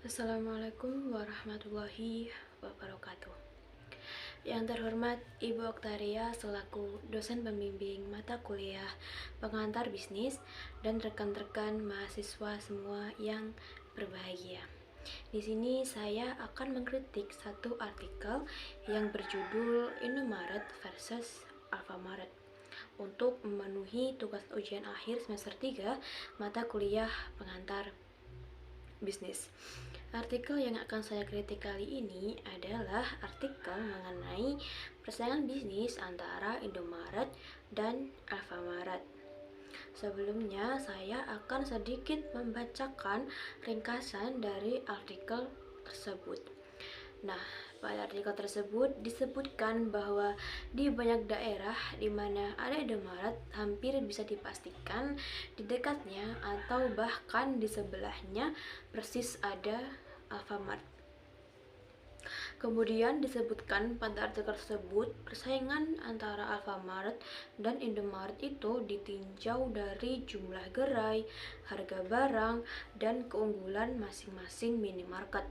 Assalamualaikum warahmatullahi wabarakatuh. Yang terhormat Ibu Oktaria selaku dosen pembimbing mata kuliah pengantar bisnis dan rekan-rekan mahasiswa semua yang berbahagia. Di sini saya akan mengkritik satu artikel yang berjudul Indomaret versus Alfamaret untuk memenuhi tugas ujian akhir semester 3 mata kuliah pengantar bisnis. Artikel yang akan saya kritik kali ini adalah artikel mengenai persaingan bisnis antara Indomaret dan Alfamaret. Sebelumnya, saya akan sedikit membacakan ringkasan dari artikel tersebut. Nah, pada artikel tersebut disebutkan bahwa di banyak daerah di mana ada Indomaret, hampir bisa dipastikan di dekatnya atau bahkan di sebelahnya persis ada Alfamart. Kemudian disebutkan pada artikel tersebut, persaingan antara Alfamart dan Indomaret itu ditinjau dari jumlah gerai, harga barang, dan keunggulan masing-masing minimarket.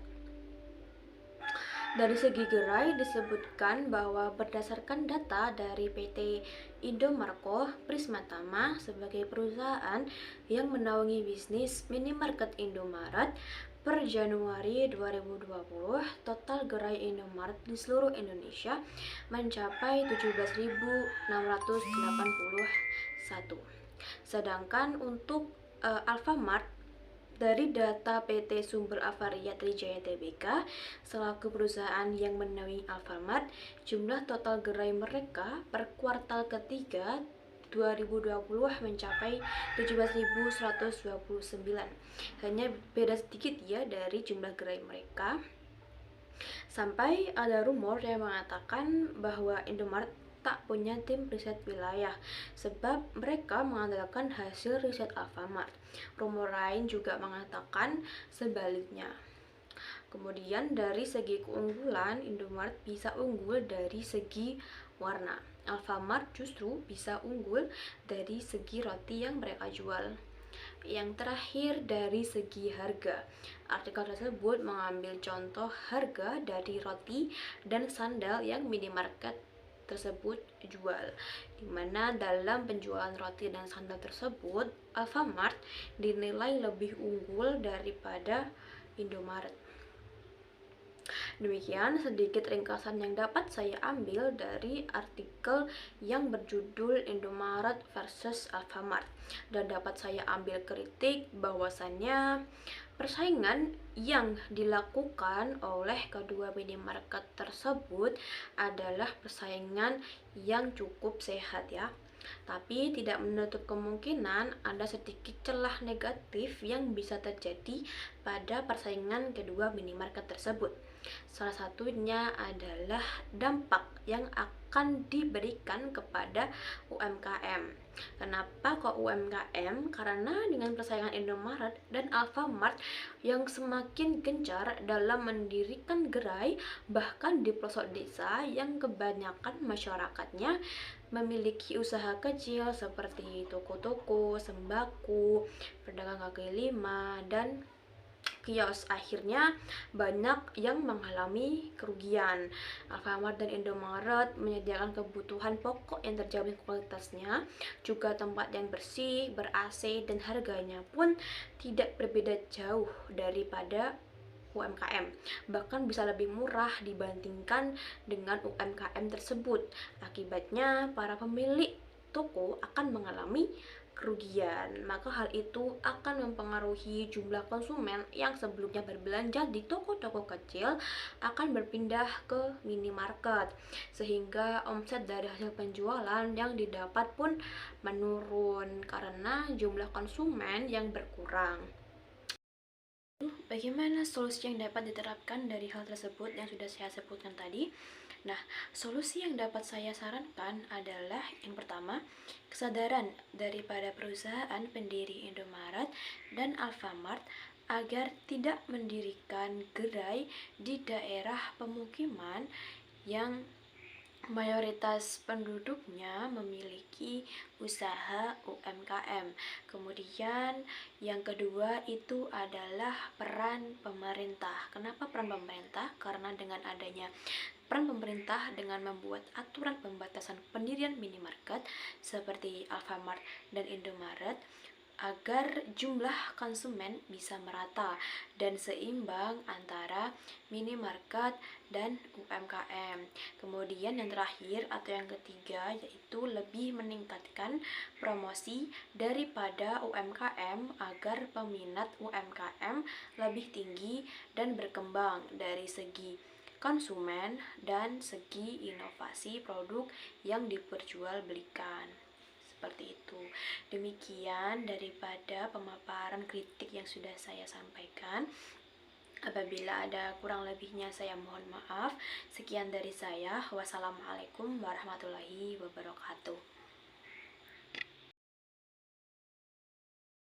Dari segi gerai disebutkan bahwa berdasarkan data dari PT Indomarko Prismatama sebagai perusahaan yang menaungi bisnis minimarket Indomaret, per Januari 2020, total gerai Indomaret di seluruh Indonesia mencapai 17.681. Sedangkan untuk Alfamart, dari data PT Sumber Avaria Trijaya Tbk selaku perusahaan yang menaungi Alfamart, jumlah total gerai mereka per kuartal ketiga 2020 mencapai 17.129. Hanya beda sedikit ya dari jumlah gerai mereka. Sampai ada rumor yang mengatakan bahwa Indomaret tak punya tim riset wilayah sebab mereka mengandalkan hasil riset Alfamart. Rumor lain juga mengatakan sebaliknya. Kemudian dari segi keunggulan, Indomaret bisa unggul dari segi warna. Alfamart justru bisa unggul dari segi roti yang mereka jual. Yang terakhir dari segi harga, artikel tersebut mengambil contoh harga dari roti dan sandal yang minimarket tersebut jual, dimana dalam penjualan roti dan sandal tersebut Alfamart dinilai lebih unggul daripada Indomaret. Demikian sedikit ringkasan yang dapat saya ambil dari artikel yang berjudul Indomaret versus Alfamart, dan dapat saya ambil kritik bahwasannya persaingan yang dilakukan oleh kedua minimarket tersebut adalah persaingan yang cukup sehat ya. Tapi tidak menutup kemungkinan ada sedikit celah negatif yang bisa terjadi pada persaingan kedua minimarket tersebut. Salah satunya adalah dampak yang akan diberikan kepada UMKM. Kenapa kok UMKM? Karena dengan persaingan Indomaret dan Alfamart yang semakin gencar dalam mendirikan gerai bahkan di pelosok desa yang kebanyakan masyarakatnya memiliki usaha kecil seperti toko-toko, sembako, pedagang kaki lima, dan kios, akhirnya banyak yang mengalami kerugian. Alfamart dan Indomaret menyediakan kebutuhan pokok yang terjamin kualitasnya, juga tempat yang bersih, ber-AC, dan harganya pun tidak berbeda jauh daripada UMKM, bahkan bisa lebih murah dibandingkan dengan UMKM tersebut. Akibatnya, para pemilik toko akan mengalami kerugian, maka hal itu akan mempengaruhi jumlah konsumen yang sebelumnya berbelanja di toko-toko kecil akan berpindah ke minimarket, sehingga omset dari hasil penjualan yang didapat pun menurun karena jumlah konsumen yang berkurang. Bagaimana solusi yang dapat diterapkan dari hal tersebut yang sudah saya sebutkan tadi? Nah, solusi yang dapat saya sarankan adalah yang pertama, kesadaran daripada perusahaan pendiri Indomaret dan Alfamart agar tidak mendirikan gerai di daerah pemukiman yang mayoritas penduduknya memiliki usaha UMKM. Kemudian yang kedua itu adalah peran pemerintah. Kenapa peran pemerintah? Karena dengan adanya peran pemerintah dengan membuat aturan pembatasan pendirian minimarket seperti Alfamart dan Indomaret agar jumlah konsumen bisa merata dan seimbang antara minimarket dan UMKM. Kemudian yang terakhir atau yang ketiga yaitu lebih meningkatkan promosi daripada UMKM agar peminat UMKM lebih tinggi dan berkembang dari segi konsumen dan segi inovasi produk yang diperjualbelikan. Seperti itu. Demikian daripada pemaparan kritik yang sudah saya sampaikan. Apabila ada kurang lebihnya saya mohon maaf. Sekian dari saya. Wassalamualaikum warahmatullahi wabarakatuh.